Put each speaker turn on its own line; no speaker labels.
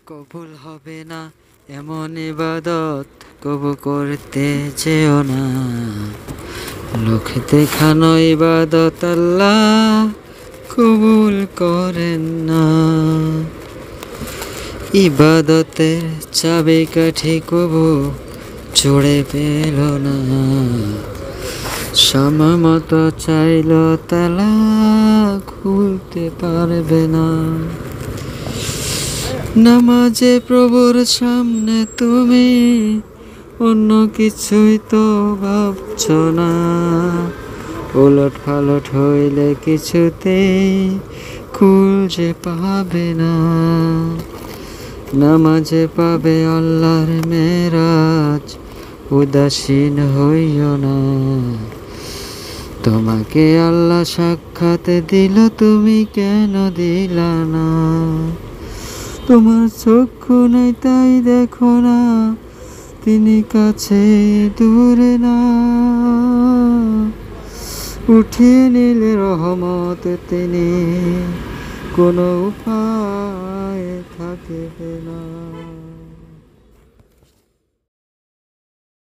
কবুল হবে না এমন ইবাদত কবু করতে যেও না। লোক দেখানো ইবাদত আল্লাহ কবুল করেন না। ইবাদতের চাবিকাঠি কবু ছুড়ে পেল না। সময়মতো চাইল তালা খুলতে পারবে না। নামাজে প্রভুর সামনে তুমি অন্য কিছুই তো ভাবছ না। ওলট পালট হইলে কিছুতেই খুঁজে পাবে না। নামাজে পাবে আল্লাহর মেরাজ, উদাসীন হইও না। তোমাকে আল্লাহ সাক্ষাৎ দিল, তুমি কেন দিলা না? তোমার চক্ষু নাই তাই দেখো না, তিনি কাছে দূরে না। উঠিয়ে নিলে রহমত তিনি, কোনো উপায়